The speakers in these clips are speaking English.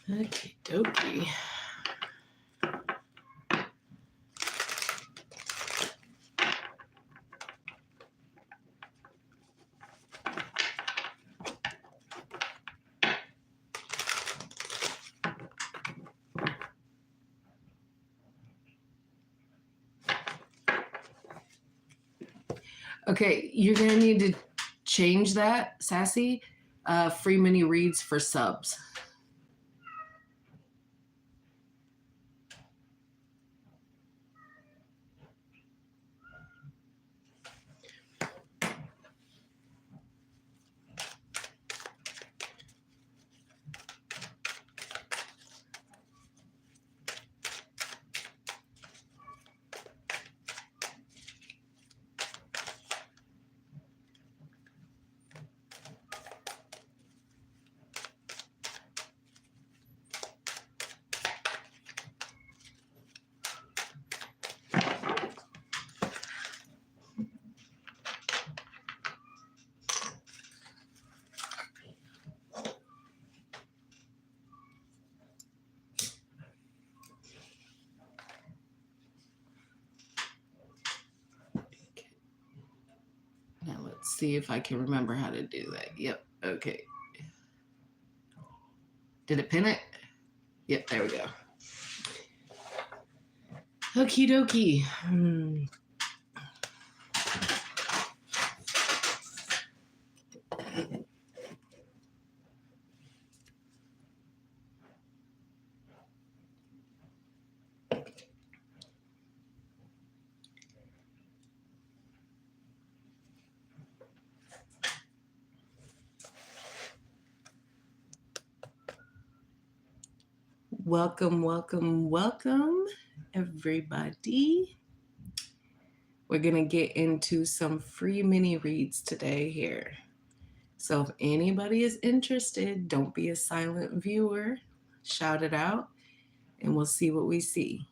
Okie dokie. Okay, you're gonna need to change that, Sassy. Free mini reads for subs. Now let's see if I can remember how to do that. Yep, okay. Did it pin it? Yep, there we go. Okie dokie. Welcome, welcome, welcome, everybody. We're going to get into some free mini reads today here. So if anybody is interested, don't be a silent viewer. Shout it out, and we'll see what we see.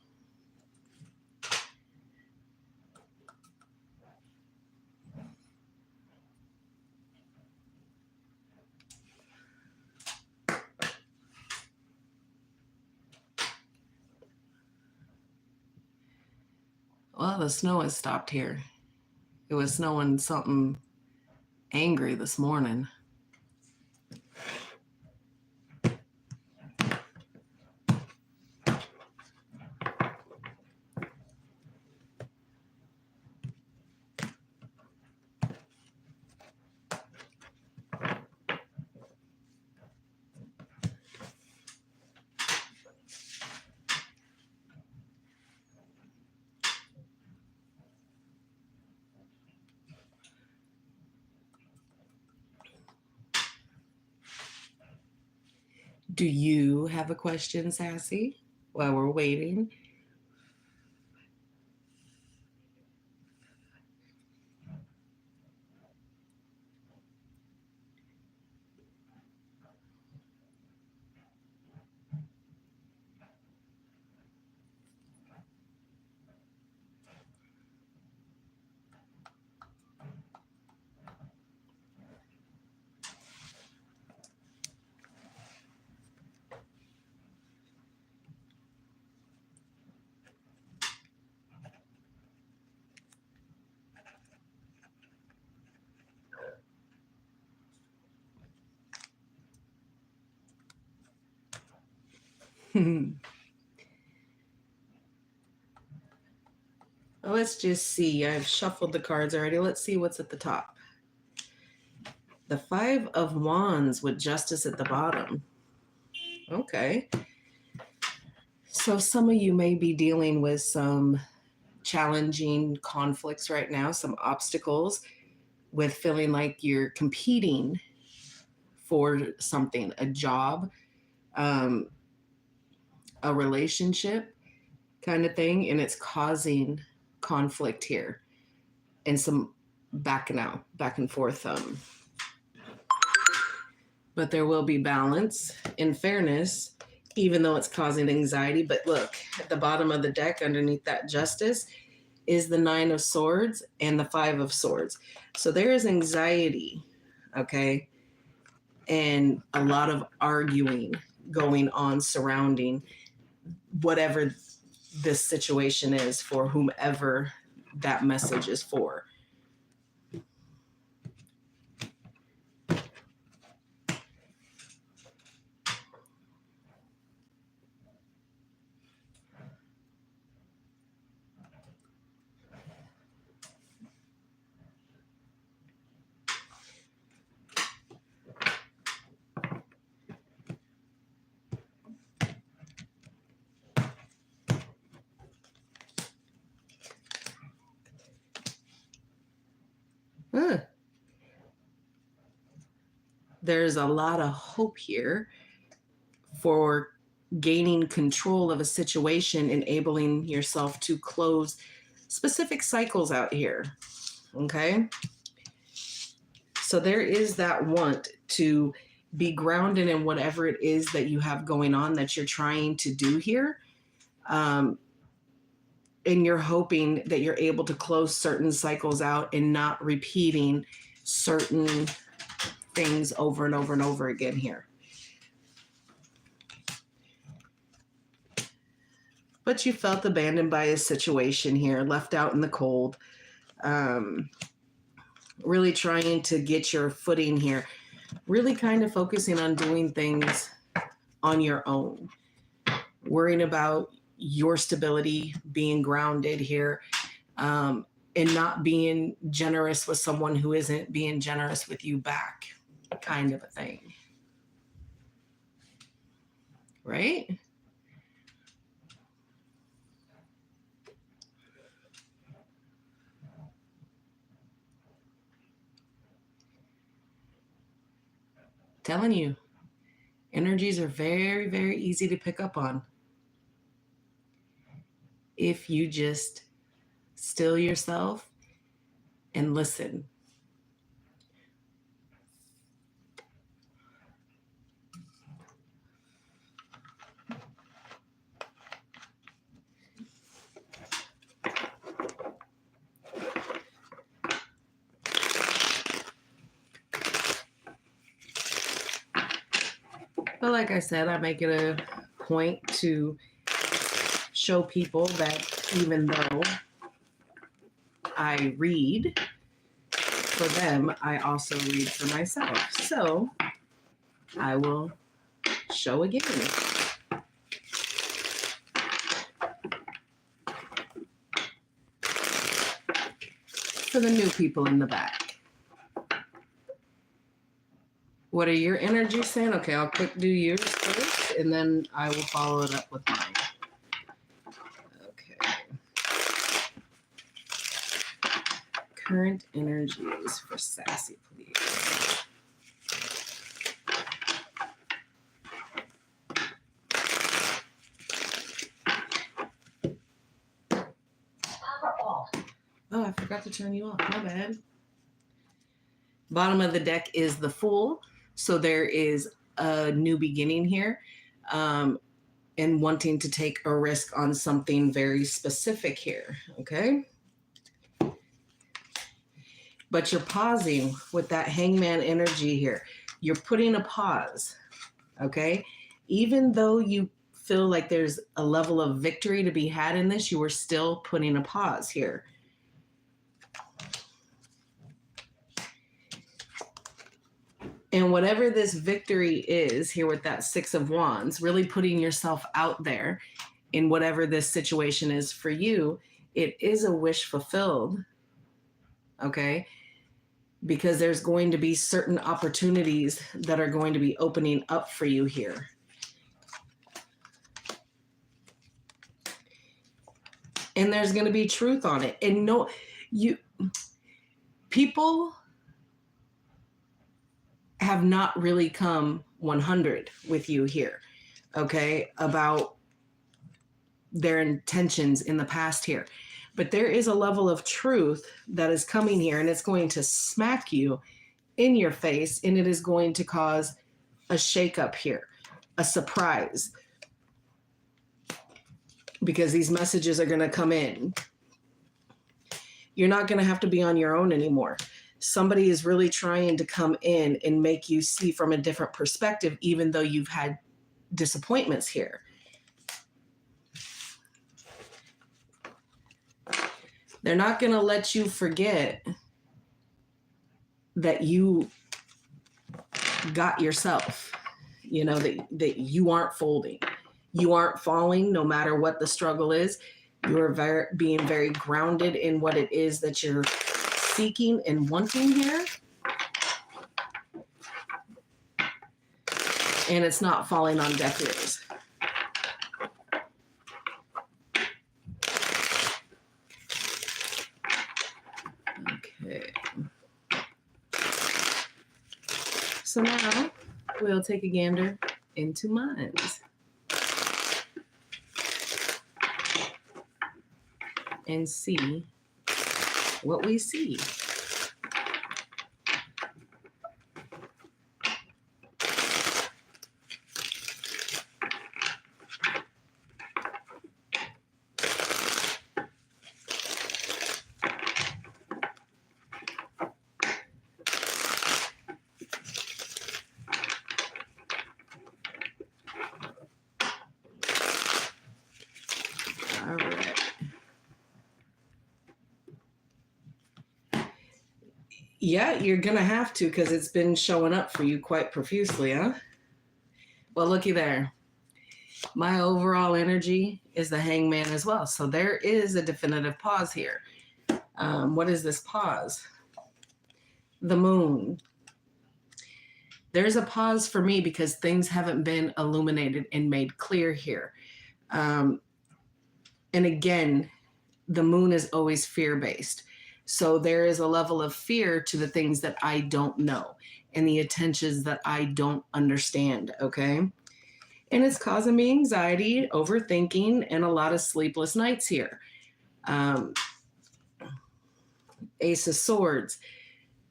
Well, the snow has stopped here. It was snowing something angry this morning. Do you have a question, Sassy, while we're waiting? Well, let's just see. I've shuffled the cards already. Let's see what's at the top. The Five of Wands with Justice at the bottom. Okay. So some of you may be dealing with some challenging conflicts right now, some obstacles with feeling like you're competing for something, a job, a relationship kind of thing, and it's causing conflict here and some back and forth. But there will be balance and fairness, even though it's causing anxiety. But look, at the bottom of the deck, underneath that Justice, is the Nine of Swords and the Five of Swords. So there is anxiety, okay, and a lot of arguing going on surrounding whatever this situation is for whomever that message is for. There's a lot of hope here for gaining control of a situation, enabling yourself to close specific cycles out here. Okay. So there is that want to be grounded in whatever it is that you have going on that you're trying to do here. And you're hoping that you're able to close certain cycles out and not repeating certain things over and over and over again here. But you felt abandoned by a situation here, left out in the cold, really trying to get your footing here, really kind of focusing on doing things on your own, worrying about your stability, being grounded here, and not being generous with someone who isn't being generous with you back, kind of a thing. Right? Telling you, energies are very, very easy to pick up on if you just still yourself and listen. But like I said, I make it a point to show people that even though I read for them, I also read for myself. So I will show again. For the new people in the back. What are your energies saying? Okay, I'll quick do yours first, and then I will follow it up with mine. Okay. Current energies for Sassy, please. Oh, I forgot to turn you off. My bad. Bottom of the deck is the Fool. So there is a new beginning here, and wanting to take a risk on something very specific here, okay? But you're pausing with that Hangman energy here. You're putting a pause, okay? Even though you feel like there's a level of victory to be had in this, you are still putting a pause here. And whatever this victory is here with that Six of Wands, really putting yourself out there in whatever this situation is for you, it is a wish fulfilled, okay? Because there's going to be certain opportunities that are going to be opening up for you here. And there's going to be truth on it. And no, people have not really come 100 with you here, okay, about their intentions in the past here. But there is a level of truth that is coming here, and it's going to smack you in your face, and it is going to cause a shakeup here, a surprise, because these messages are going to come in. You're not going to have to be on your own anymore. Somebody is really trying to come in and make you see from a different perspective, even though you've had disappointments here. They're not going to let you forget that you got yourself, you know, that you aren't folding. You aren't falling no matter what the struggle is. You're being very grounded in what it is that you're seeking and wanting here. And it's not falling on deaf ears. Okay. So now we'll take a gander into minds and see what we see. All right. Yeah, you're going to have to, because it's been showing up for you quite profusely, huh? Well, looky there. My overall energy is the Hangman as well. So there is a definitive pause here. What is this pause? The Moon. There's a pause for me because things haven't been illuminated and made clear here. And again, the Moon is always fear-based. So there is a level of fear to the things that I don't know and the attentions that I don't understand, okay? And it's causing me anxiety, overthinking, and a lot of sleepless nights here. Ace of Swords.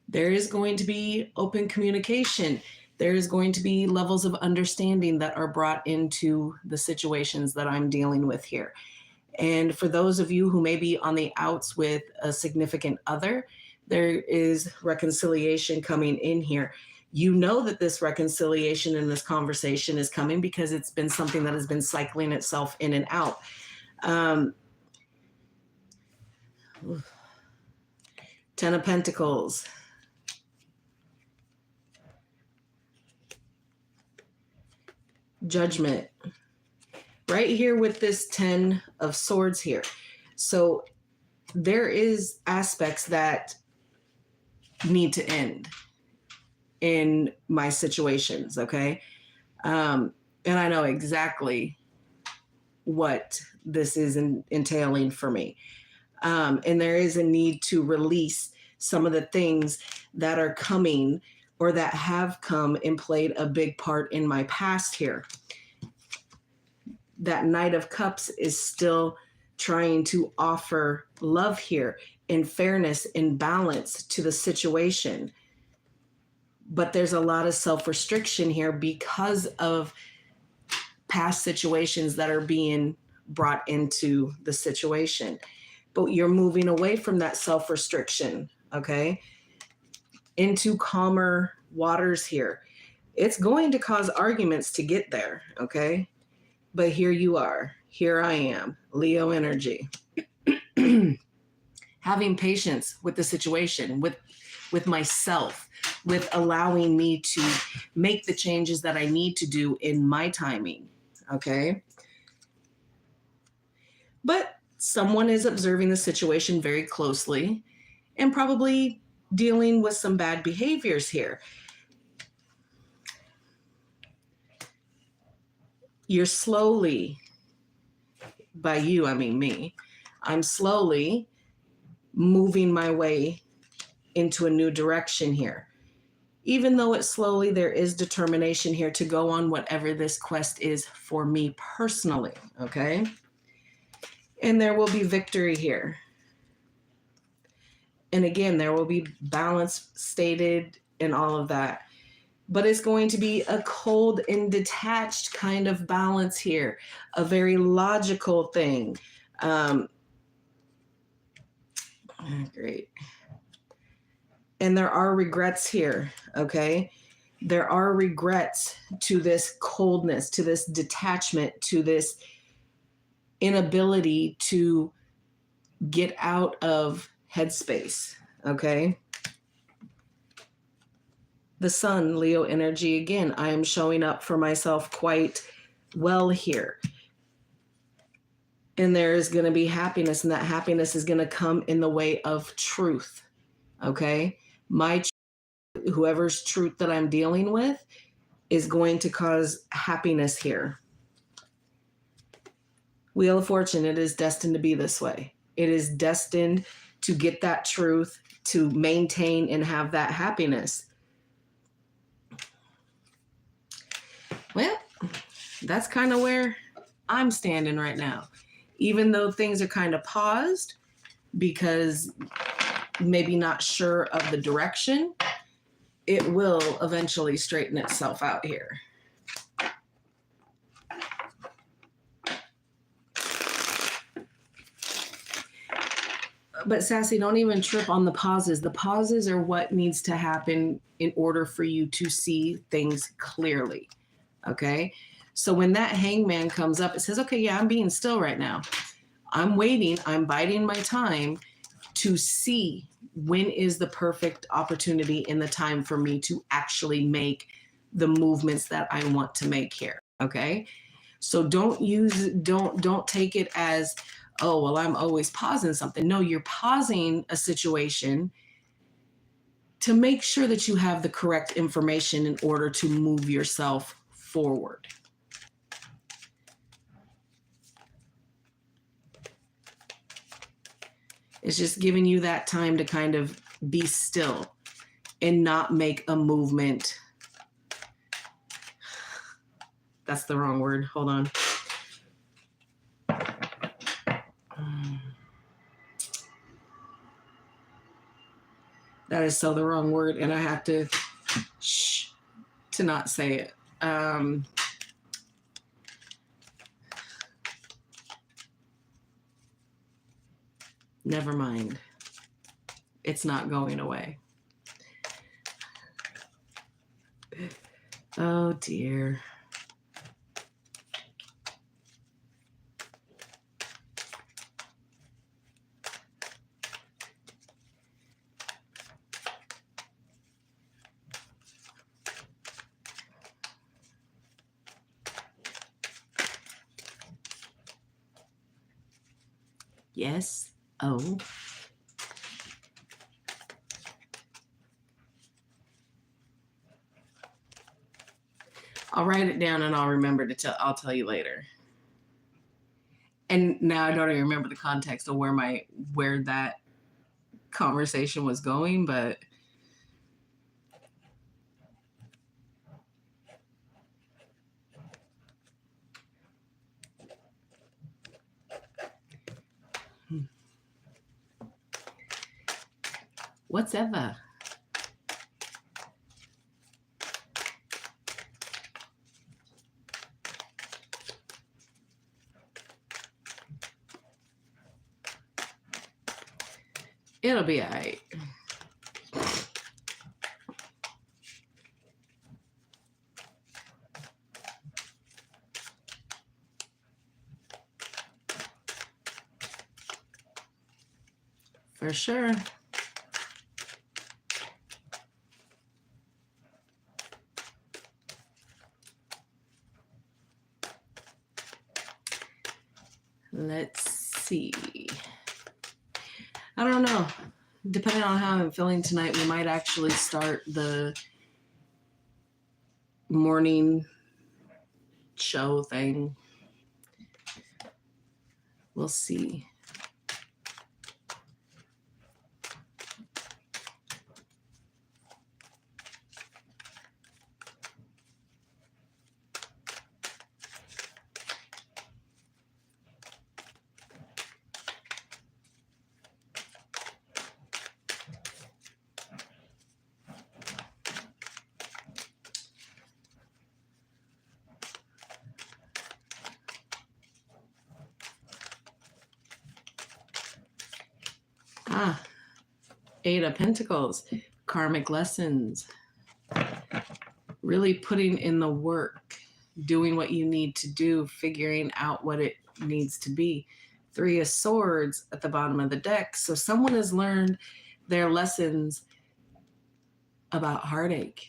There is going to be open communication. There is going to be levels of understanding that are brought into the situations that I'm dealing with here. And for those of you who may be on the outs with a significant other, there is reconciliation coming in here. You know that this reconciliation in this conversation is coming because it's been something that has been cycling itself in and out. Ten of Pentacles. Judgment. Right here with this 10 of Swords here. So there is aspects that need to end in my situations, okay? And I know exactly what this is entailing for me. And there is a need to release some of the things that are coming or that have come and played a big part in my past here. That Knight of Cups is still trying to offer love here and fairness and balance to the situation. But there's a lot of self-restriction here because of past situations that are being brought into the situation. But you're moving away from that self-restriction, okay, into calmer waters here. It's going to cause arguments to get there, okay? But here you are. Here I am, Leo energy. Having patience with the situation, with myself, with allowing me to make the changes that I need to do in my timing, okay? But someone is observing the situation very closely and probably dealing with some bad behaviors here. You're slowly, by you, I mean me, I'm slowly moving my way into a new direction here. Even though it's slowly, there is determination here to go on whatever this quest is for me personally, okay? And there will be victory here. And again, there will be balance stated and all of that. But it's going to be a cold and detached kind of balance here, a very logical thing. Great. And there are regrets here, okay? There are regrets to this coldness, to this detachment, to this inability to get out of headspace. Okay. The sun, Leo energy, again, I am showing up for myself quite well here. And there is going to be happiness, and that happiness is going to come in the way of truth. Okay. Whoever's truth that I'm dealing with is going to cause happiness here. Wheel of Fortune, it is destined to be this way. It is destined to get that truth, to maintain and have that happiness. Well, that's kind of where I'm standing right now. Even though things are kind of paused because maybe not sure of the direction, it will eventually straighten itself out here. But Sassy, don't even trip on the pauses. The pauses are what needs to happen in order for you to see things clearly. Okay? So when that hangman comes up, it says, okay, yeah, I'm being still right now. I'm waiting. I'm biding my time to see when is the perfect opportunity in the time for me to actually make the movements that I want to make here. Okay? So don't take it as, oh, well, I'm always pausing something. No, you're pausing a situation to make sure that you have the correct information in order to move yourself forward. It's just giving you that time to kind of be still and not make a movement. That's the wrong word. Hold on. That is so the wrong word, and I have to to not say it. Never mind. It's not going away. Oh dear. Yes. Oh. I'll write it down and I'll remember to tell. I'll tell you later. And now I don't even remember the context of where that conversation was going, but whatever. It'll be all right. For sure. Let's see. I don't know. Depending on how I'm feeling tonight, we might actually start the morning show thing. We'll see. Eight of Pentacles, karmic lessons. really putting in the work, doing what you need to do, figuring out what it needs to be. 3 of Swords at the bottom of the deck. So someone has learned their lessons about heartache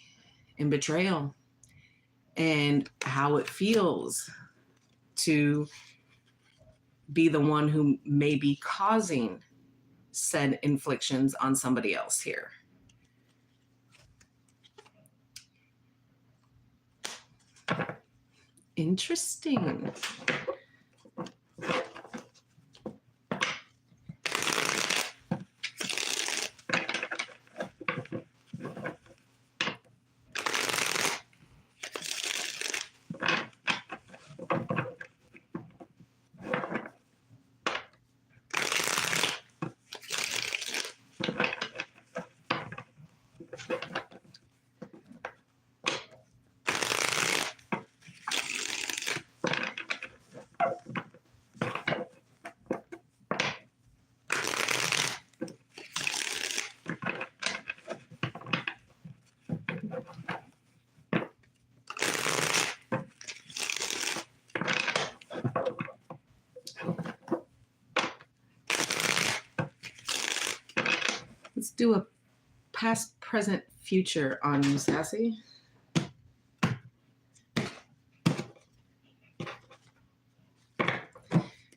and betrayal and how it feels to be the one who may be causing said inflictions on somebody else here. Interesting. Let's do a past, present, future on you, Sassy.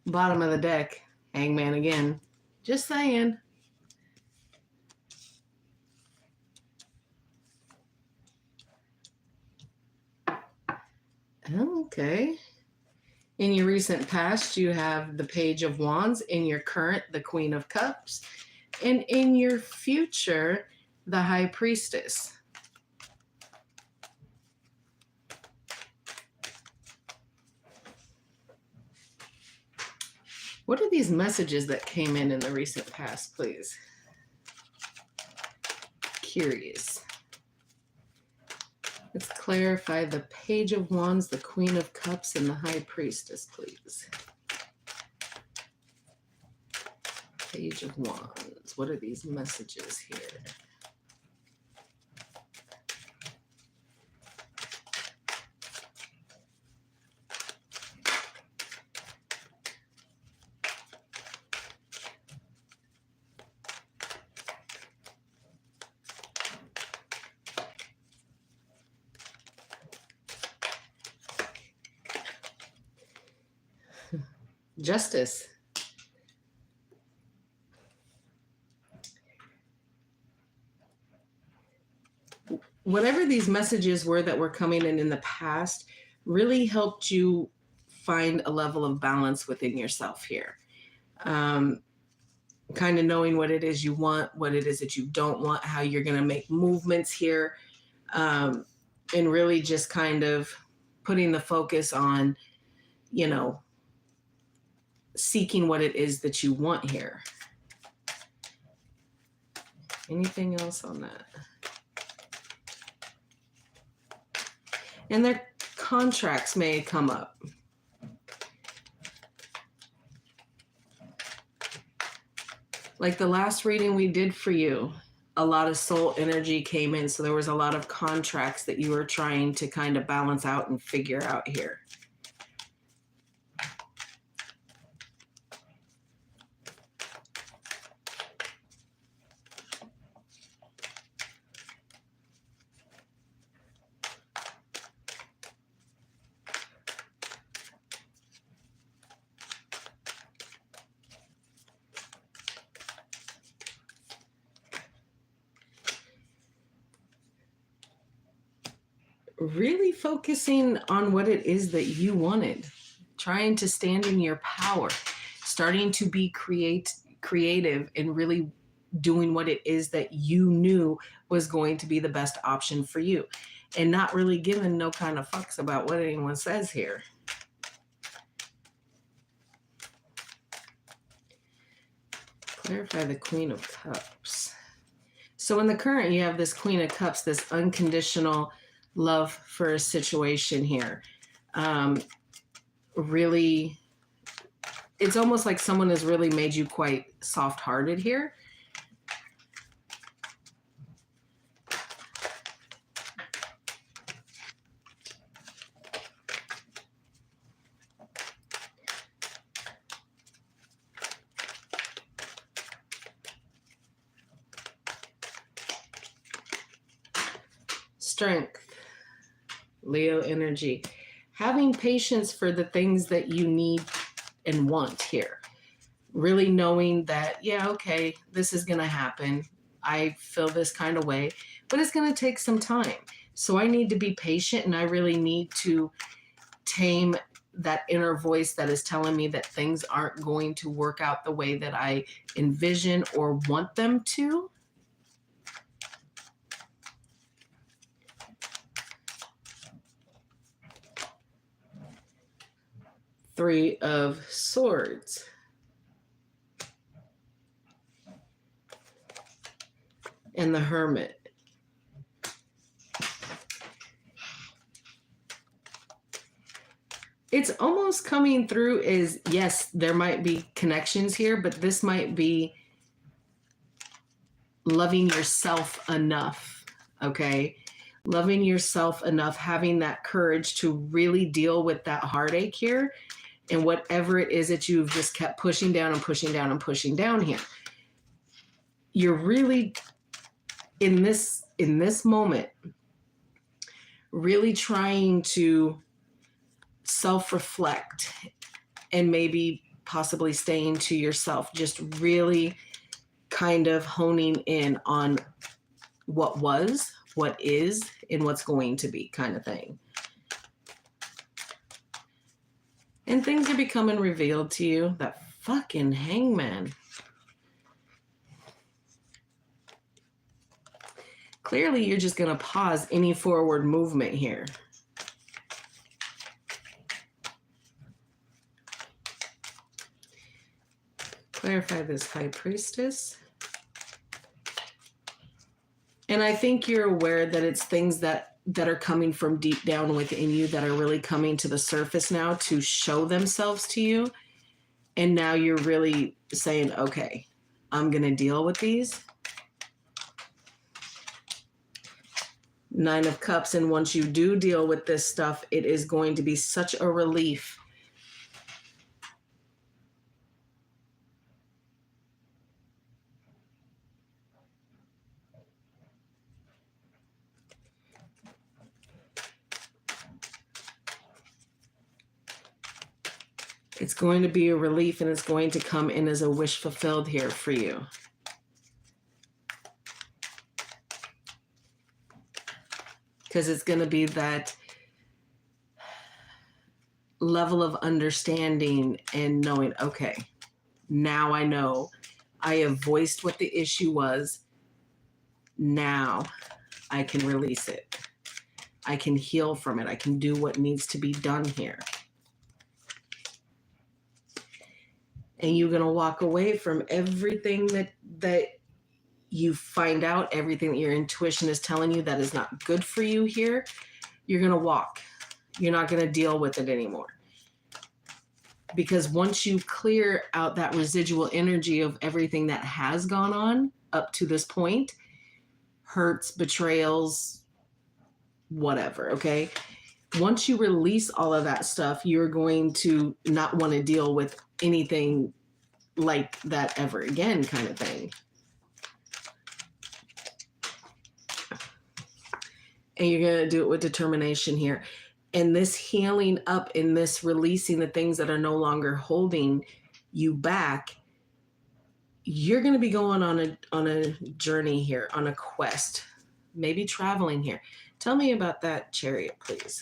Bottom of the deck, Hangman again. Just saying. Okay. In your recent past, you have the Page of Wands. In your current, the Queen of Cups. And in your future, the High Priestess. What are these messages that came in the recent past, please? Curious. Let's clarify the Page of Wands, the Queen of Cups, and the High Priestess, please. Page of Wands. What are these messages here? Justice. Whatever these messages were that were coming in the past really helped you find a level of balance within yourself here. Kind of knowing what it is you want, what it is that you don't want, how you're going to make movements here, and really just kind of putting the focus on, you know, seeking what it is that you want here. Anything else on that? And their contracts may come up. Like the last reading we did for you, a lot of soul energy came in. So there was a lot of contracts that you were trying to kind of balance out and figure out here. Really focusing on what it is that you wanted, trying to stand in your power, starting to be creative and really doing what it is that you knew was going to be the best option for you, and not really giving no kind of fucks about what anyone says here. Clarify the Queen of Cups. So in the current, you have this Queen of Cups, this unconditional love for a situation here. Really, it's almost like someone has really made you quite soft-hearted here. Strength, Leo energy. Having patience for the things that you need and want here. Really knowing that, yeah, okay, this is going to happen. I feel this kind of way, but it's going to take some time. So I need to be patient, and I really need to tame that inner voice that is telling me that things aren't going to work out the way that I envision or want them to. Three of Swords. And the Hermit. It's almost coming through as, yes, there might be connections here, but this might be loving yourself enough, okay? Loving yourself enough, having that courage to really deal with that heartache here and whatever it is that you've just kept pushing down and pushing down and pushing down here. You're really in this moment really trying to self-reflect and maybe possibly staying to yourself, just really kind of honing in on what was, what is, and what's going to be kind of thing. And things are becoming revealed to you. That fucking Hangman. Clearly, you're just going to pause any forward movement here. Clarify this High Priestess. And I think you're aware that it's things that are coming from deep down within you that are really coming to the surface now to show themselves to you. And now you're really saying, okay, I'm going to deal with these. Nine of Cups. And once you do deal with this stuff, it is going to be such a relief. It's going to be a relief, and it's going to come in as a wish fulfilled here for you. Because it's going to be that level of understanding and knowing, okay, now I know I have voiced what the issue was. Now I can release it. I can heal from it. I can do what needs to be done here. And you're going to walk away from everything that you find out, everything that your intuition is telling you that is not good for you here. You're going to walk. You're not going to deal with it anymore. Because once you clear out that residual energy of everything that has gone on up to this point, hurts, betrayals, whatever, okay? Once you release all of that stuff, you're going to not want to deal with anything like that ever again, kind of thing. And you're going to do it with determination here. And this healing up and this releasing the things that are no longer holding you back, you're going to be going on a journey here, on a quest, maybe traveling here. Tell me about that, Chariot, please.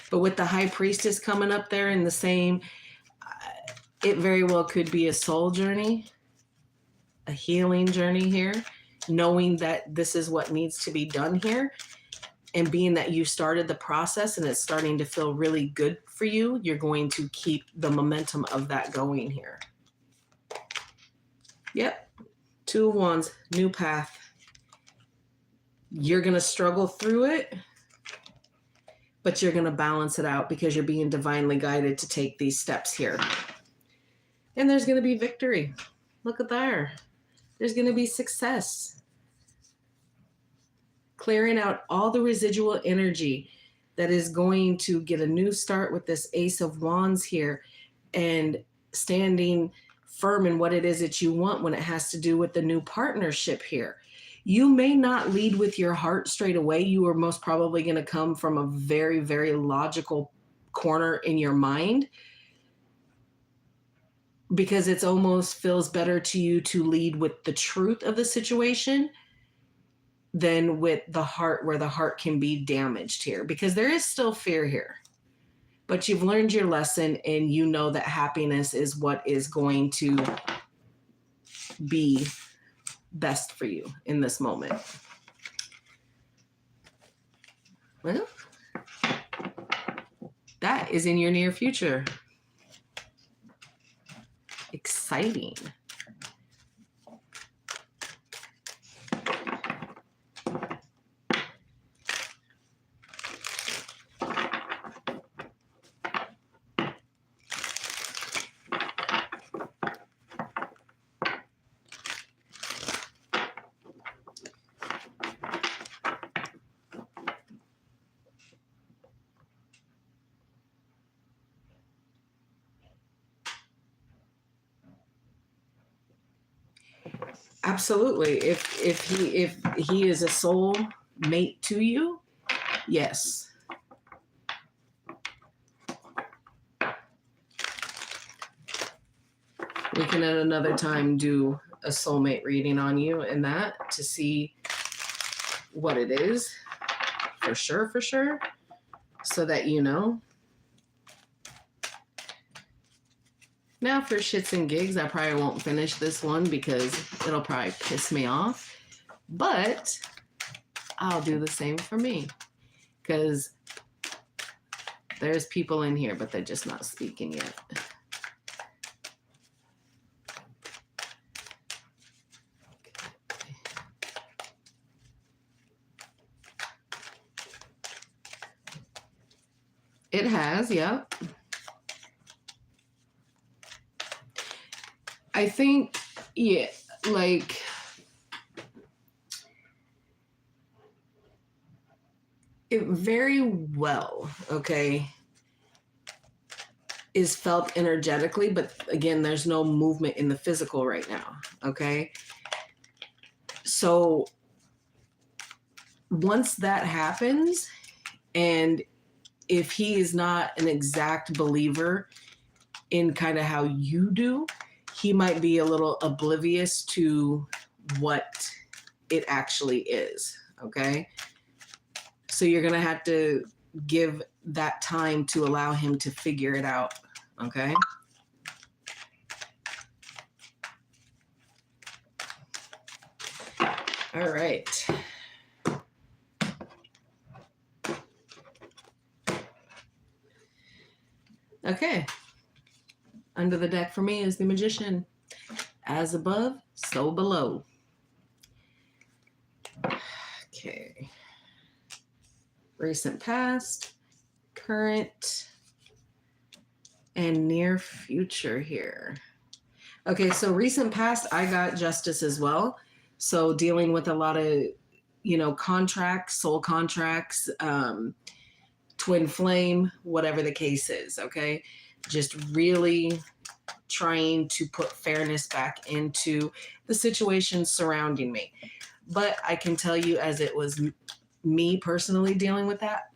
But with the High Priestess coming up there in the same, it very well could be a soul journey, a healing journey here, knowing that this is what needs to be done here. And being that you started the process and it's starting to feel really good for you, you're going to keep the momentum of that going here. Yep. Two of Wands, new path. You're going to struggle through it, but you're going to balance it out because you're being divinely guided to take these steps here. And there's going to be victory. Look at there. There's going to be success. Clearing out all the residual energy that is going to get a new start with this Ace of Wands here, and standing firm in what it is that you want when it has to do with the new partnership here. You may not lead with your heart straight away. You are most probably going to come from a very, very logical corner in your mind, because it's almost feels better to you to lead with the truth of the situation than with the heart, where the heart can be damaged here, because there is still fear here. But you've learned your lesson, and you know that happiness is what is going to be best for you in this moment. Well, that is in your near future. Exciting. Absolutely. If he is a soul mate to you, yes. We can at another time do a soulmate reading on you and that, to see what it is for sure, so that you know. Now, for shits and gigs, I probably won't finish this one because it'll probably piss me off. But I'll do the same for me, because there's people in here, but they're just not speaking yet. It has, yep. I think, yeah, like, it very well, okay, is felt energetically, but again, there's no movement in the physical right now, okay? So once that happens, and if he is not an exact believer in kind of how you do, he might be a little oblivious to what it actually is, okay? So you're going to have to give that time to allow him to figure it out, okay? All right. Okay. Under the deck for me is the Magician. As above, so below. Okay. Recent past, current, and near future here. Okay, so recent past, I got Justice as well. So dealing with a lot of, contracts, soul contracts, twin flame, whatever the case is, okay? Just really trying to put fairness back into the situations surrounding me. But I can tell you, as it was me personally dealing with that,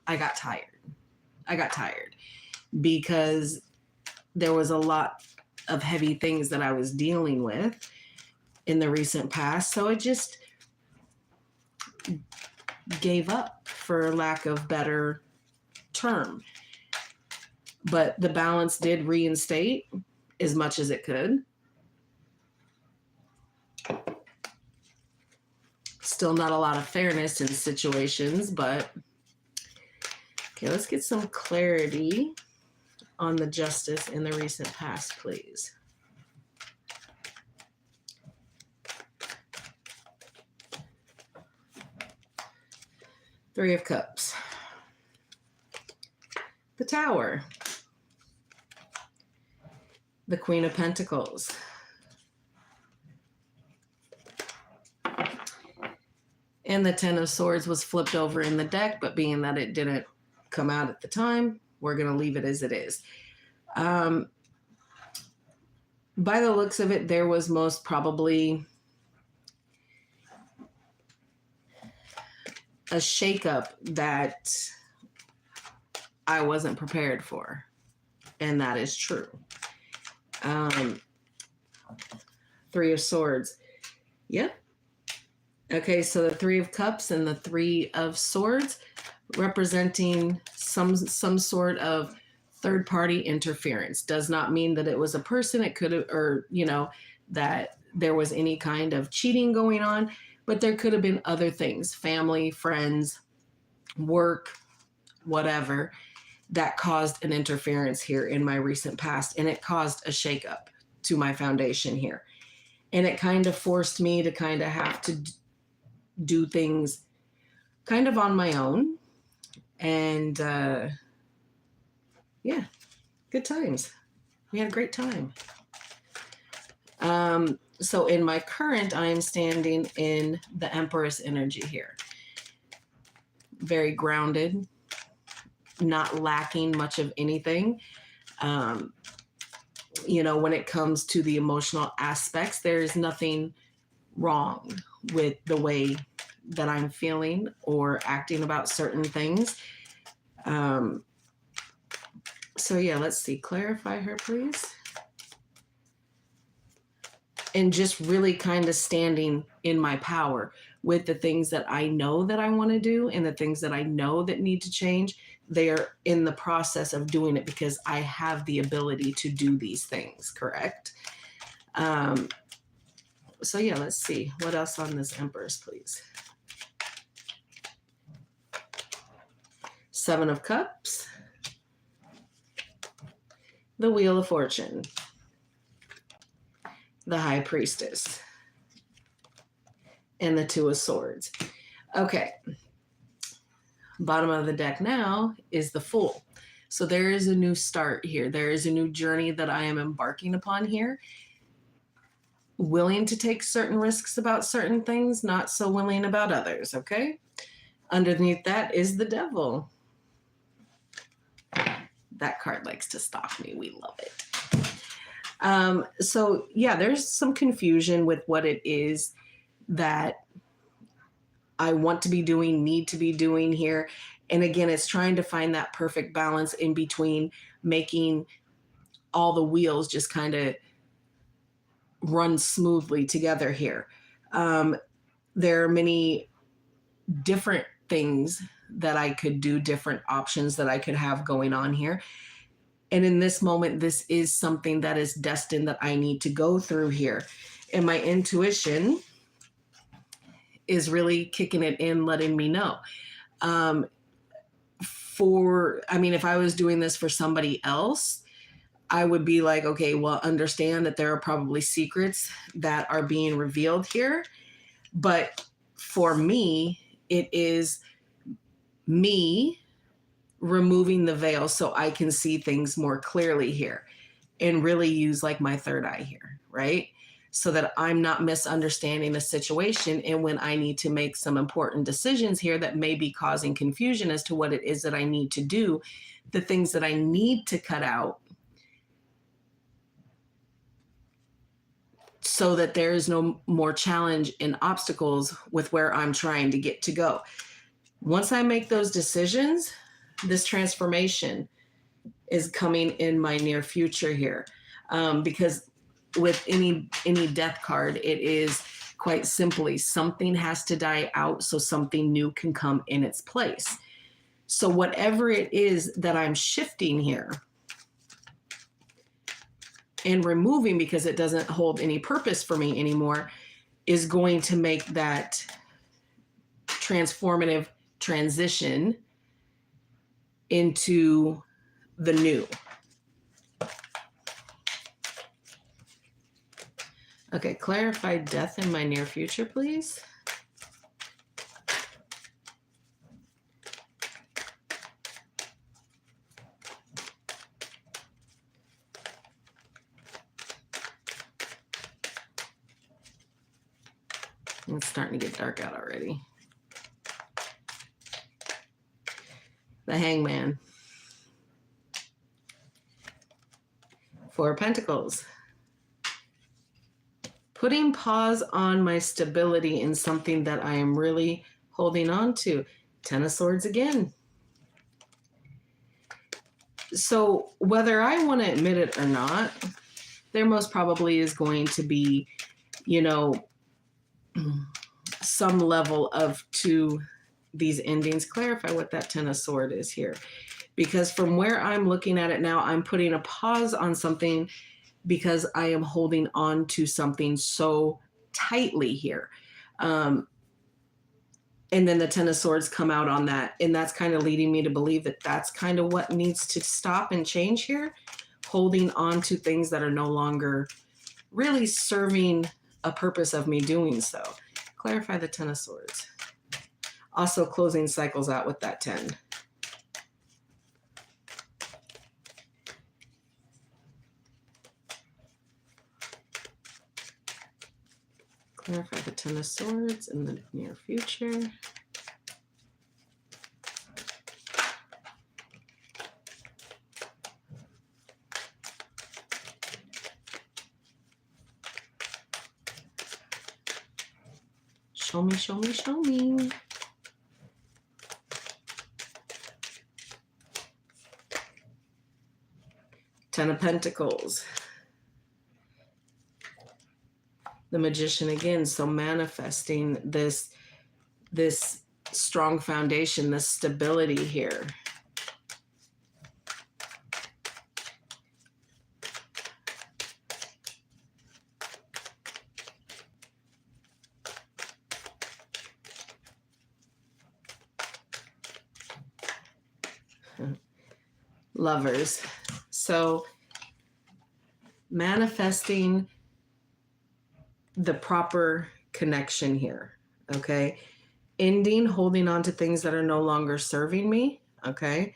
I got tired. Because there was a lot of heavy things that I was dealing with in the recent past. So I just gave up, for lack of better term. But the balance did reinstate as much as it could. Still not a lot of fairness in situations, but okay, let's get some clarity on the Justice in the recent past, please. Three of Cups. The Tower. The Queen of Pentacles. And the Ten of Swords was flipped over in the deck, but being that it didn't come out at the time, we're going to leave it as it is. By the looks of it, there was most probably a shakeup that I wasn't prepared for. And that is true. Three of Swords. Yep. Okay, so the Three of Cups and the Three of Swords representing some sort of third party interference. Does not mean that it was a person. It could have, or, you know, that there was any kind of cheating going on, but there could have been other things, family, friends, work, whatever, that caused an interference here in my recent past. And it caused a shakeup to my foundation here. And it kind of forced me to kind of have to do things kind of on my own. And yeah, good times. We had a great time. So in my current, I am standing in the Empress energy here. Very grounded, not lacking much of anything. You know, when it comes to the emotional aspects, there's nothing wrong with the way that I'm feeling or acting about certain things. So yeah, let's see. Clarify her, please. And just really kind of standing in my power with the things that I know that I want to do and the things that I know that need to change. They are in the process of doing it because I have the ability to do these things, correct? So yeah, let's see. What else on this Empress, please? Seven of Cups. The Wheel of Fortune. The High Priestess. And the Two of Swords. Okay. Bottom of the deck now is the Fool. So there is a new start here. There is a new journey that I am embarking upon here. Willing to take certain risks about certain things, not so willing about others, okay? Underneath that is the Devil. That card likes to stalk me. We love it. So yeah, there's some confusion with what it is that I want to be doing, need to be doing here. And again, it's trying to find that perfect balance in between making all the wheels just kind of run smoothly together here. There are many different things that I could do, different options that I could have going on here. And in this moment, this is something that is destined that I need to go through here. And my intuition is really kicking it in, letting me know. If I was doing this for somebody else, I would be like, okay, well, understand that there are probably secrets that are being revealed here. But for me, it is me removing the veil so I can see things more clearly here and really use like my third eye here, right? So that I'm not misunderstanding a situation. And when I need to make some important decisions here that may be causing confusion as to what it is that I need to do, the things that I need to cut out so that there is no more challenge and obstacles with where I'm trying to get to go. Once I make those decisions, this transformation is coming in my near future here. Because with any death card, it is quite simply something has to die out so something new can come in its place. So whatever it is that I'm shifting here and removing because it doesn't hold any purpose for me anymore is going to make that transformative transition into the new. Okay, clarify death in my near future, please. It's starting to get dark out already. The Hangman. Four of Pentacles. Putting pause on my stability in something that I am really holding on to. Ten of Swords again. So whether I want to admit it or not, there most probably is going to be, you know, some level of to these endings. Clarify what that Ten of Swords is here. Because from where I'm looking at it now, I'm putting a pause on something because I am holding on to something so tightly here. And then the Ten of Swords come out on that. And that's kind of leading me to believe that that's kind of what needs to stop and change here. Holding on to things that are no longer really serving a purpose of me doing so. Clarify the Ten of Swords. Also closing cycles out with that 10. Clarify the Ten of Swords in the near future. Show me, show me, show me. Ten of Pentacles. The Magician again. So manifesting this strong foundation, this stability here. Lovers. So manifesting the proper connection here, okay? Ending, holding on to things that are no longer serving me, okay?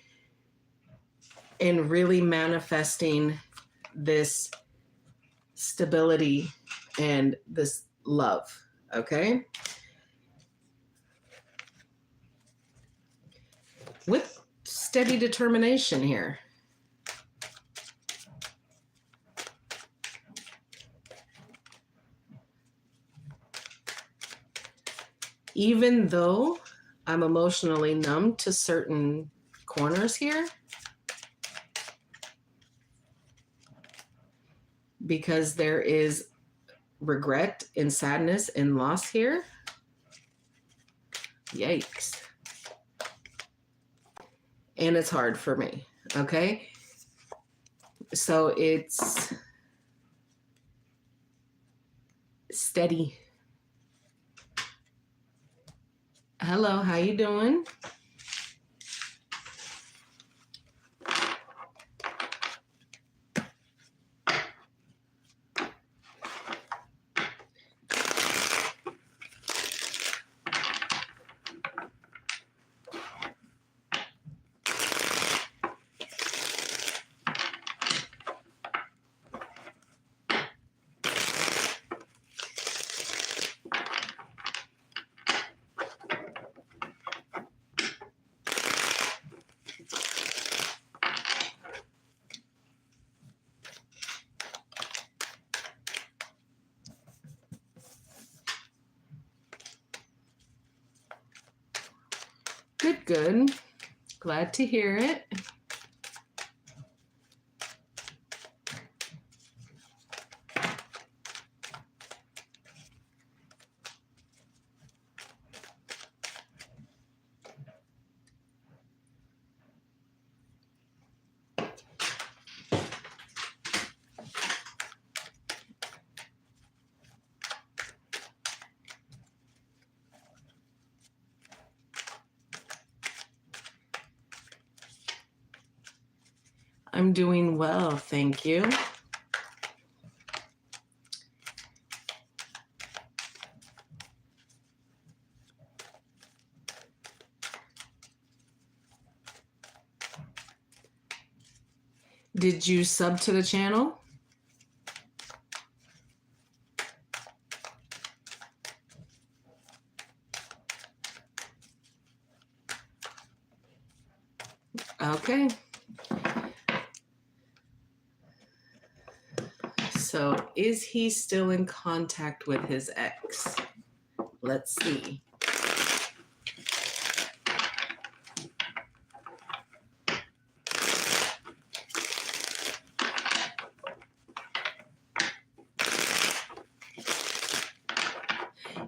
And really manifesting this stability and this love, okay? With steady determination here. Even though I'm emotionally numb to certain corners here, because there is regret and sadness and loss here. Yikes. And it's hard for me, okay? So it's steady. Hello, how you doing? Good, good. Glad to hear it. I'm doing well, thank you. Did you sub to the channel? Okay. So is he still in contact with his ex? Let's see.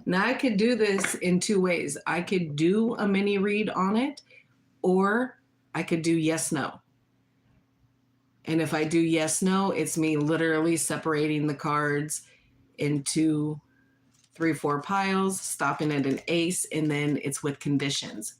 Now I could do this in two ways. I could do a mini read on it, or I could do yes, no. And if I do yes, no, it's me literally separating the cards into 3, 4 piles, stopping at an ace, and then it's with conditions.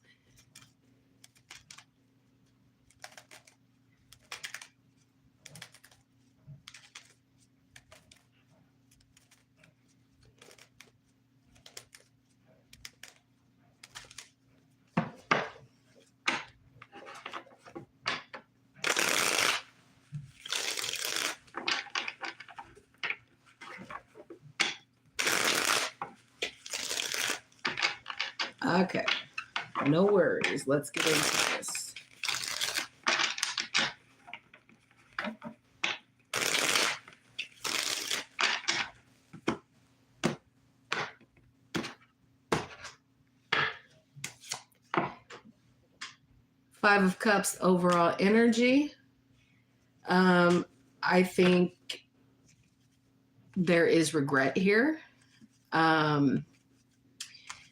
Okay, no worries. Let's get into this. Five of Cups overall energy. I think there is regret here.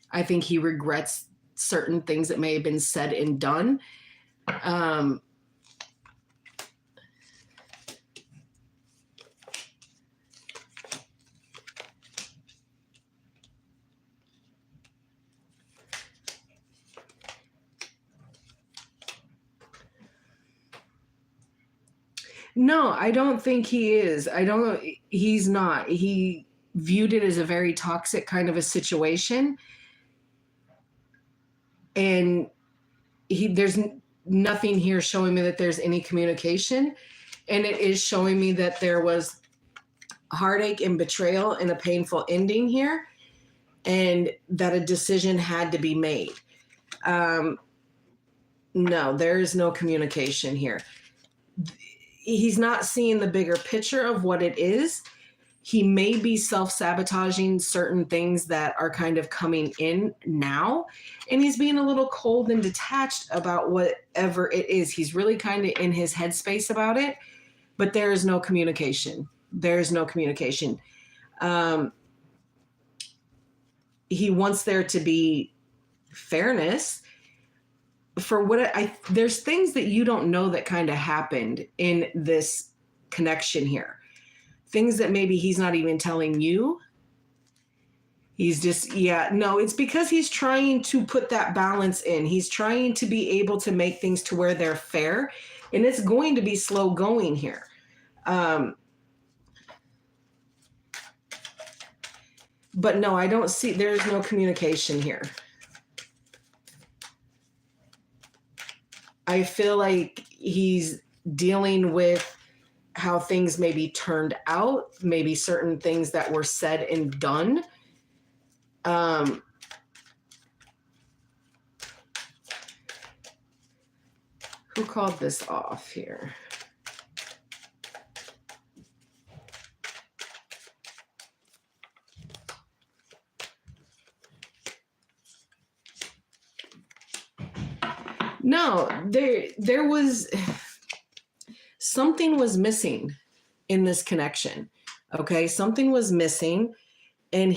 I think he regrets certain things that may have been said and done. No, I don't think he is. He's not. He viewed it as a very toxic kind of a situation. And there's nothing here showing me that there's any communication. And it is showing me that there was heartache and betrayal and a painful ending here, and that a decision had to be made. No, there is no communication here. He's not seeing the bigger picture of what it is. He may be self-sabotaging certain things that are kind of coming in now, and he's being a little cold and detached about whatever it is. He's really kind of in his headspace about it, but there is no communication. There is no communication. He wants there to be fairness. There's things that you don't know that kind of happened in this connection here. Things that maybe he's not even telling you. He's just, it's because he's trying to put that balance in. He's trying to be able to make things to where they're fair, and it's going to be slow going here. But no, I don't see, there's no communication here. I feel like he's dealing with how things maybe turned out, maybe certain things that were said and done. Who called this off here? No, there was something was missing in this connection. Okay, something was missing, and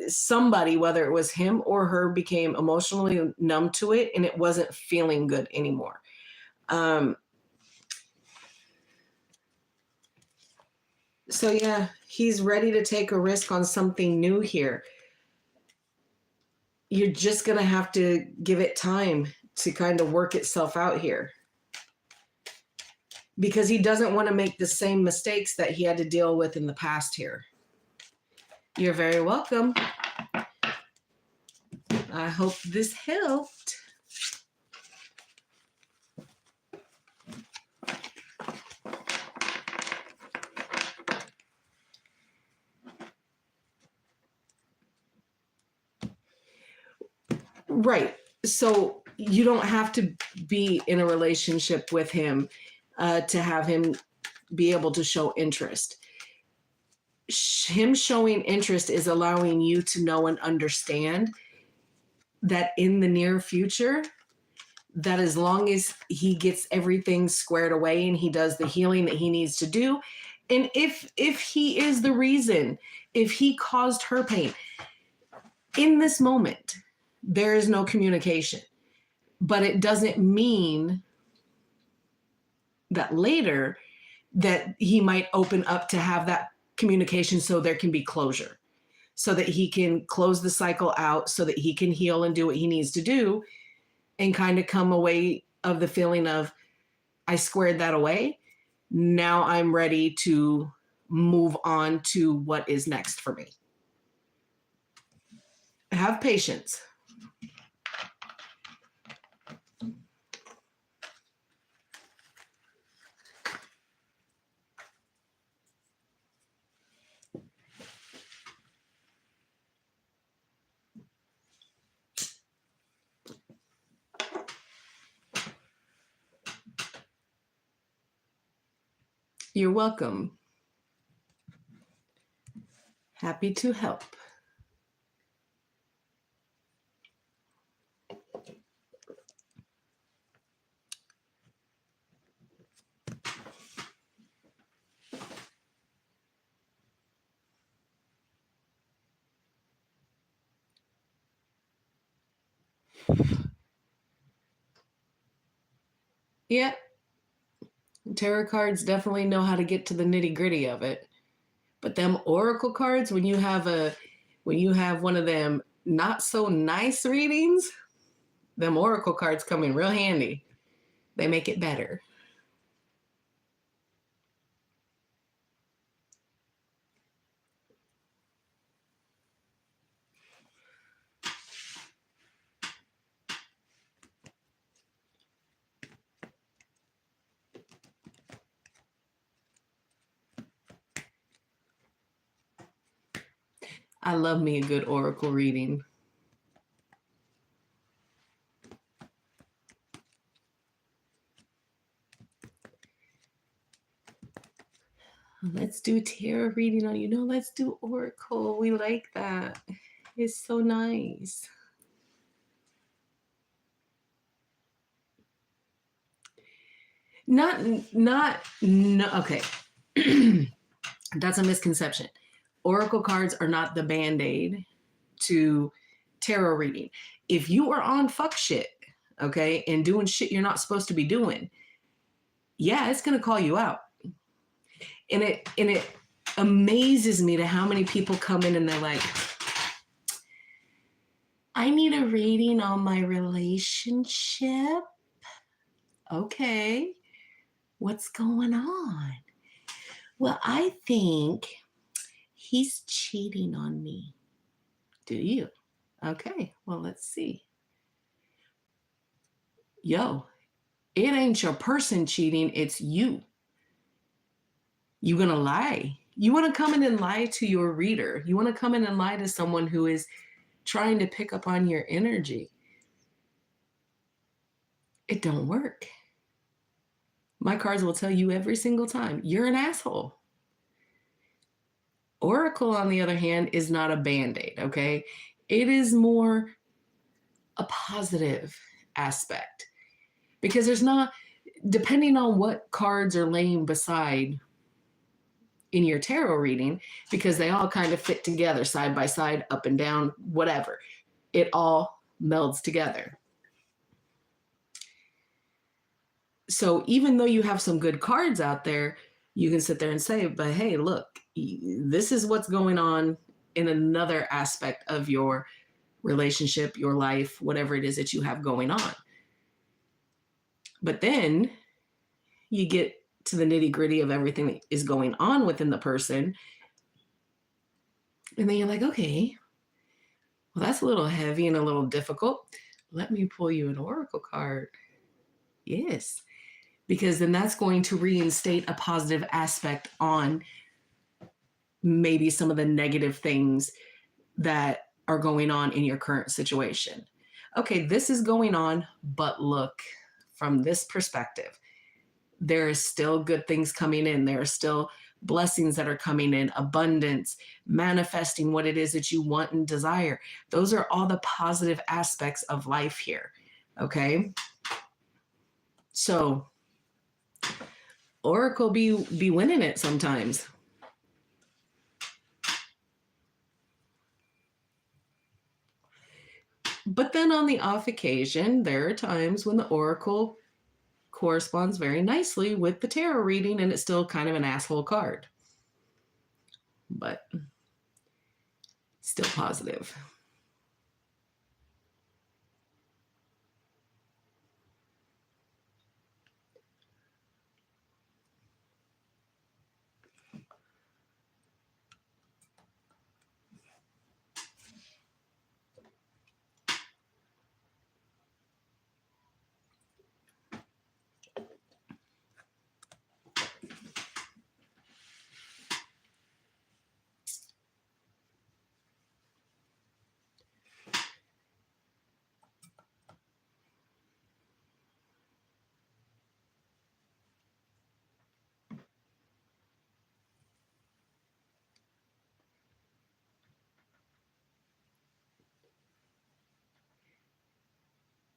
somebody, whether it was him or her, became emotionally numb to it, and it wasn't feeling good anymore. So yeah, he's ready to take a risk on something new here. You're just gonna have to give it time to kind of work itself out here, because he doesn't want to make the same mistakes that he had to deal with in the past here. You're very welcome. I hope this helped. Right. So you don't have to be in a relationship with him to have him be able to show interest. Him showing interest is allowing you to know and understand that in the near future, that as long as he gets everything squared away and he does the healing that he needs to do, and if he is the reason, if he caused her pain, in this moment, there is no communication, but it doesn't mean that later that he might open up to have that communication so there can be closure, so that he can close the cycle out, so that he can heal and do what he needs to do and kind of come away of the feeling of, I squared that away. Now I'm ready to move on to what is next for me. Have patience. You're welcome. Happy to help. Yeah, tarot cards definitely know how to get to the nitty gritty of it. But them oracle cards, when you have one of them not so nice readings, them oracle cards come in real handy. They make it better. I love me a good oracle reading. Let's do tarot reading on, let's do oracle. We like that. It's so nice. No, okay. That's a misconception. Oracle cards are not the band-aid to tarot reading. If you are on fuck shit, okay, and doing shit you're not supposed to be doing, yeah, it's gonna call you out. And it amazes me to how many people come in and they're like, I need a reading on my relationship. Okay, what's going on? Well, I think he's cheating on me. Do you? Okay, well, let's see. Yo, it ain't your person cheating, it's you. You gonna lie? You wanna come in and lie to your reader? You wanna come in and lie to someone who is trying to pick up on your energy? It don't work. My cards will tell you every single time, you're an asshole. Oracle, on the other hand, is not a band-aid, okay? It is more a positive aspect because there's not, depending on what cards are laying beside in your tarot reading, because they all kind of fit together side by side, up and down, whatever. It all melds together. So even though you have some good cards out there, you can sit there and say, but hey, look, this is what's going on in another aspect of your relationship, your life, whatever it is that you have going on. But then you get to the nitty gritty of everything that is going on within the person. And then you're like, okay, well, that's a little heavy and a little difficult. Let me pull you an oracle card. Yes. Because then that's going to reinstate a positive aspect on maybe some of the negative things that are going on in your current situation. Okay, this is going on, but look, from this perspective, there is still good things coming in. There are still blessings that are coming in, abundance, manifesting what it is that you want and desire. Those are all the positive aspects of life here, okay? So Oracle be winning it sometimes. But then on the off occasion, there are times when the oracle corresponds very nicely with the tarot reading and it's still kind of an asshole card. But still positive.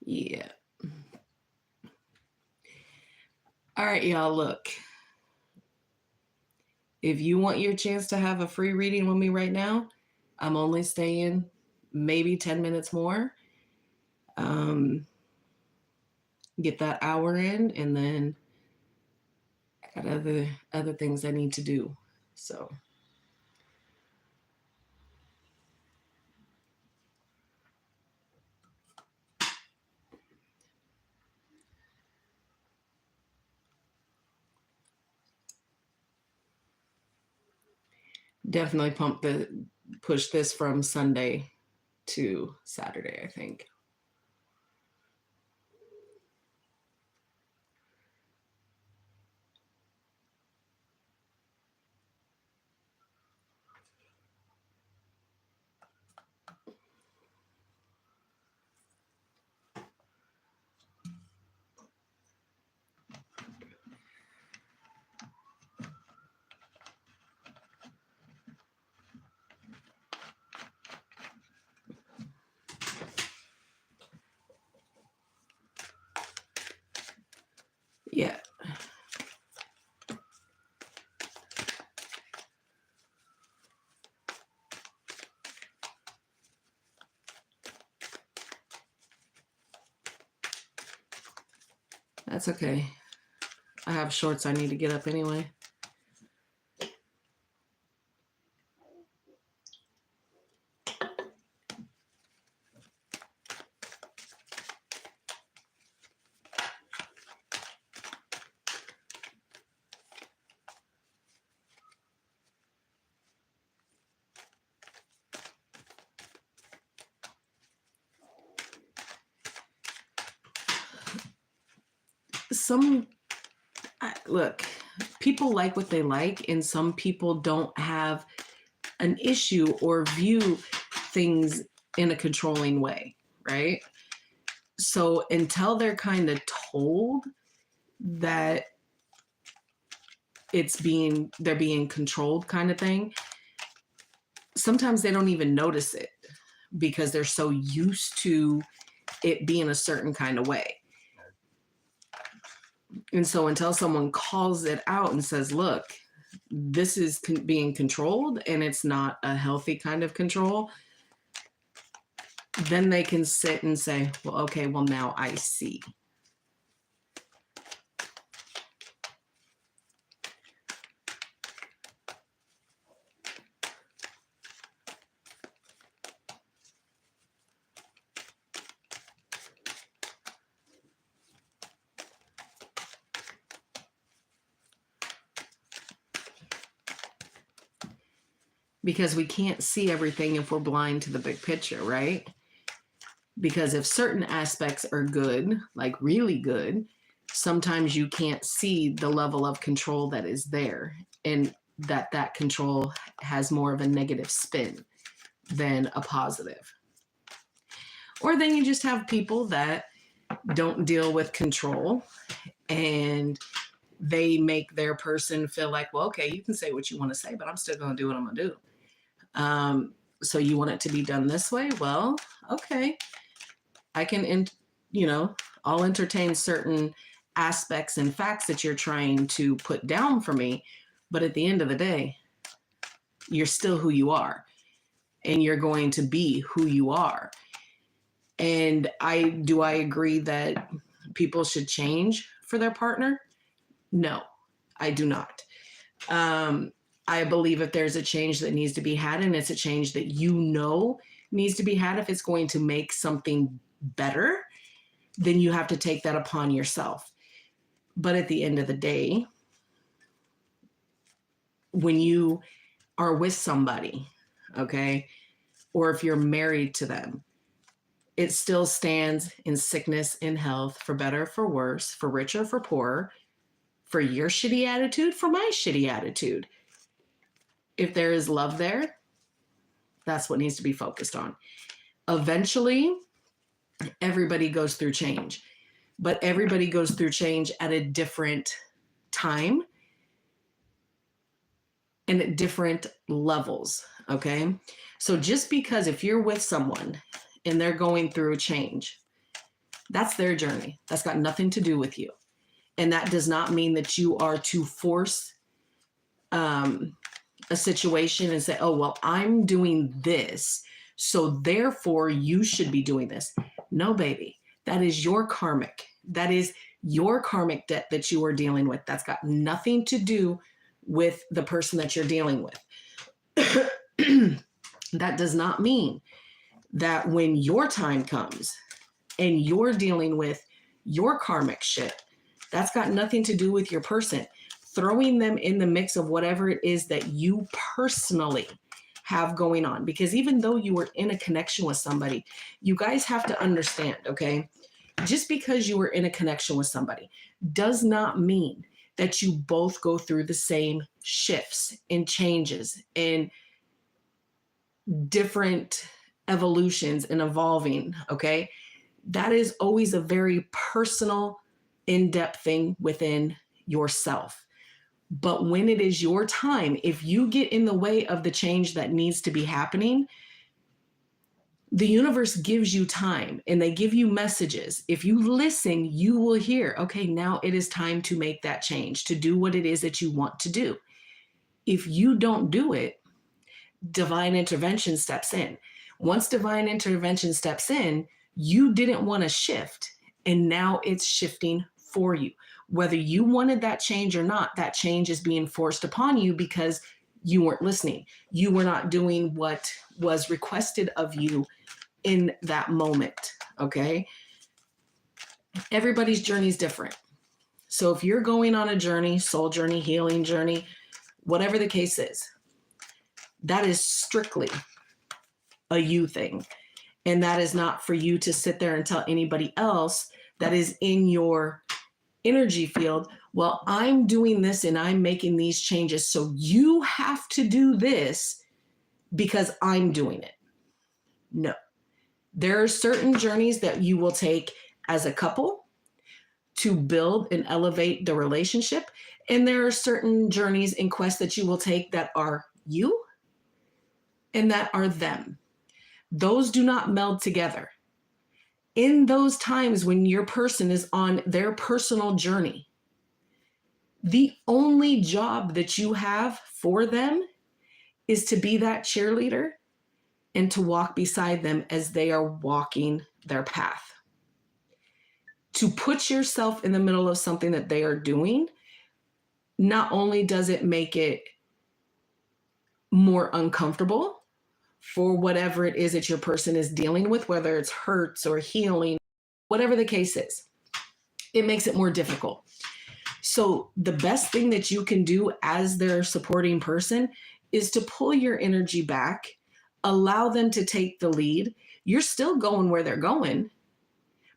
Yeah. All right, y'all, look. If you want your chance to have a free reading with me right now, I'm only staying maybe 10 minutes more. Get that hour in, and then I got other things I need to do. So definitely push this from Sunday to Saturday, I think. Yeah. That's okay. I have shorts I need to get up anyway. Look, people like what they like, and some people don't have an issue or view things in a controlling way, right? So until they're kind of told that they're being controlled kind of thing, sometimes they don't even notice it because they're so used to it being a certain kind of way. And so until someone calls it out and says, look, this is being controlled and it's not a healthy kind of control, then they can sit and say, well, okay, well, now I see. Because we can't see everything if we're blind to the big picture, right? Because if certain aspects are good, like really good, sometimes you can't see the level of control that is there, and that control has more of a negative spin than a positive. Or then you just have people that don't deal with control and they make their person feel like, well, okay, you can say what you want to say, but I'm still going to do what I'm going to do. So you want it to be done this way? Well, okay. I can, I'll entertain certain aspects and facts that you're trying to put down for me. But at the end of the day, you're still who you are and you're going to be who you are. And do I agree that people should change for their partner? No, I do not. I believe if there's a change that needs to be had, and it's a change that needs to be had, if it's going to make something better, then you have to take that upon yourself. But at the end of the day, when you are with somebody, okay, or if you're married to them, it still stands in sickness, in health, for better, for worse, for richer, for poorer, for your shitty attitude, for my shitty attitude. If there is love there, that's what needs to be focused on. Eventually, everybody goes through change, but everybody goes through change at a different time and at different levels, okay? So just because if you're with someone and they're going through a change, that's their journey. That's got nothing to do with you. And that does not mean that you are to force a situation and say, oh, well, I'm doing this, so therefore you should be doing this. No, baby, that is your karmic. That is your karmic debt that you are dealing with. That's got nothing to do with the person that you're dealing with. That does not mean that when your time comes and you're dealing with your karmic shit, that's got nothing to do with your person. Throwing them in the mix of whatever it is that you personally have going on. Because even though you were in a connection with somebody, you guys have to understand, okay? Just because you were in a connection with somebody does not mean that you both go through the same shifts and changes and different evolutions and evolving, okay? That is always a very personal, in-depth thing within yourself. But when it is your time, if you get in the way of the change that needs to be happening, the universe gives you time and they give you messages. If you listen, you will hear, okay, now it is time to make that change, to do what it is that you want to do. If you don't do it, divine intervention steps in. Once divine intervention steps in, you didn't want to shift, and now it's shifting for you. Whether you wanted that change or not, that change is being forced upon you because you weren't listening. You were not doing what was requested of you in that moment, okay? Everybody's journey is different. So if you're going on a journey, soul journey, healing journey, whatever the case is, that is strictly a you thing. And that is not for you to sit there and tell anybody else that is in your energy field, well, I'm doing this and I'm making these changes, so you have to do this because I'm doing it. No. There are certain journeys that you will take as a couple to build and elevate the relationship. And there are certain journeys and quests that you will take that are you and that are them. Those do not meld together. In those times when your person is on their personal journey, the only job that you have for them is to be that cheerleader and to walk beside them as they are walking their path. To put yourself in the middle of something that they are doing, not only does it make it more uncomfortable for whatever it is that your person is dealing with, whether it's hurts or healing, whatever the case is, it makes it more difficult. So the best thing that you can do as their supporting person is to pull your energy back, allow them to take the lead. You're still going where they're going,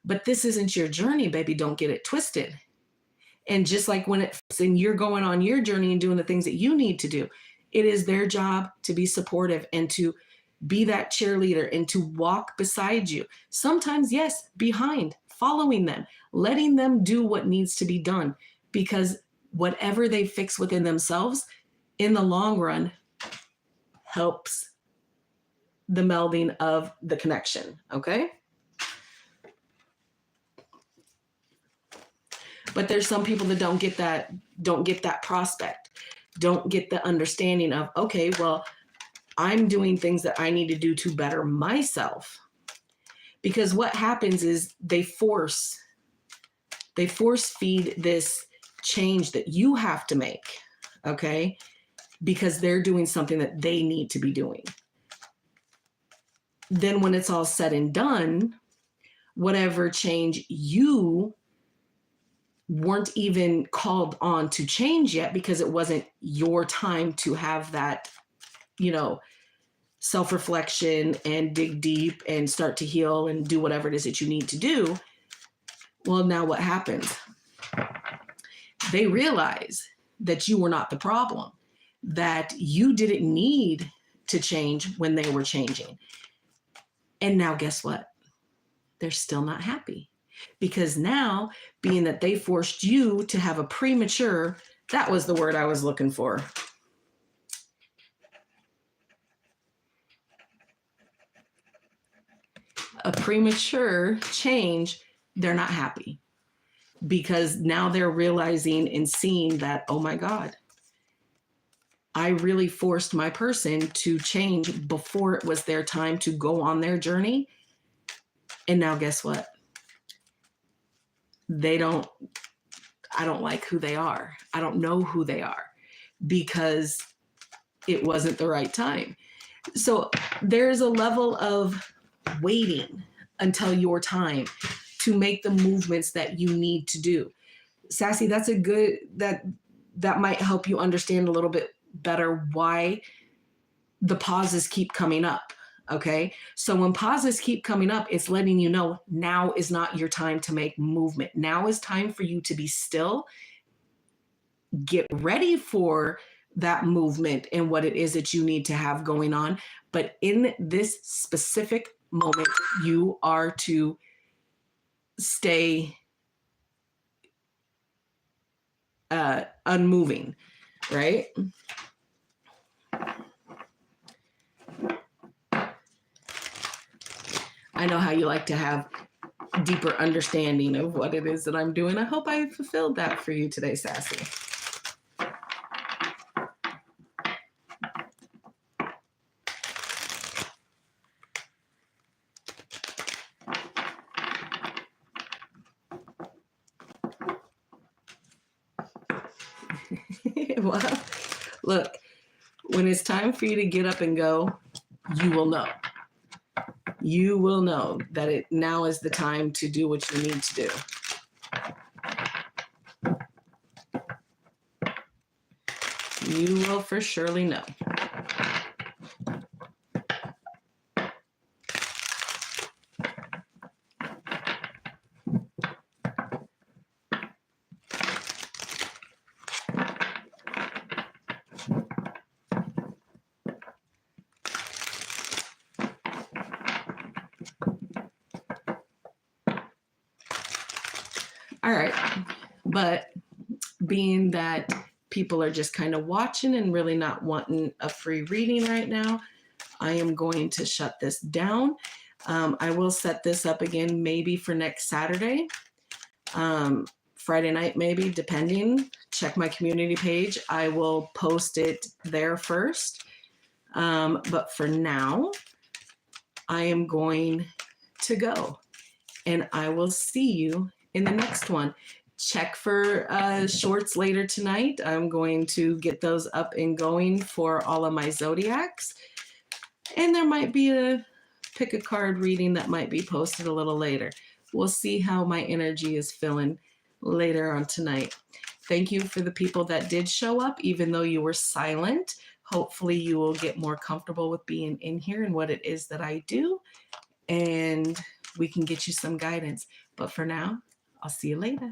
but this isn't your journey, baby. Don't get it twisted. And just like when you're going on your journey and doing the things that you need to do, it is their job to be supportive and to be that cheerleader and to walk beside you. Sometimes, yes, behind, following them, letting them do what needs to be done, because whatever they fix within themselves in the long run helps the melding of the connection, okay? But there's some people that don't get that prospect, don't get the understanding of, okay, well, I'm doing things that I need to do to better myself. Because what happens is they force feed this change that you have to make, okay? Because they're doing something that they need to be doing. Then when it's all said and done, whatever change you weren't even called on to change yet because it wasn't your time to have that, you know, self-reflection and dig deep and start to heal and do whatever it is that you need to do. Well, now what happens? They realize that you were not the problem, that you didn't need to change when they were changing. And now guess what? They're still not happy. Because now, being that they forced you to have a premature, that was the word I was looking for. A premature change, they're not happy. Because now they're realizing and seeing that, oh my God, I really forced my person to change before it was their time to go on their journey. And now guess what? I don't like who they are. I don't know who they are because it wasn't the right time. So there's a level of waiting until your time to make the movements that you need to do. Sassy, that's a good, that might help you understand a little bit better why the pauses keep coming up. Okay. So when pauses keep coming up, it's letting you know now is not your time to make movement. Now is time for you to be still, get ready for that movement and what it is that you need to have going on. But in this specific moment, you are to stay unmoving, right? I know how you like to have deeper understanding of what it is that I'm doing. I hope I fulfilled that for you today, Sassy. Well, look, when it's time for you to get up and go, you will know. You will know that it now is the time to do what you need to do. You will for surely know. All right, but being that people are just kind of watching and really not wanting a free reading right now, I am going to shut this down. I will set this up again maybe for next Saturday, Friday night maybe, depending. Check my community page. I will post it there first. But for now, I am going to go, and I will see you in the next one. Check for shorts later tonight. I'm going to get those up and going for all of my zodiacs. And there might be a pick a card reading that might be posted a little later. We'll see how my energy is feeling later on tonight. Thank you for the people that did show up, even though you were silent. Hopefully you will get more comfortable with being in here and what it is that I do. And we can get you some guidance. But for now, I'll see you later.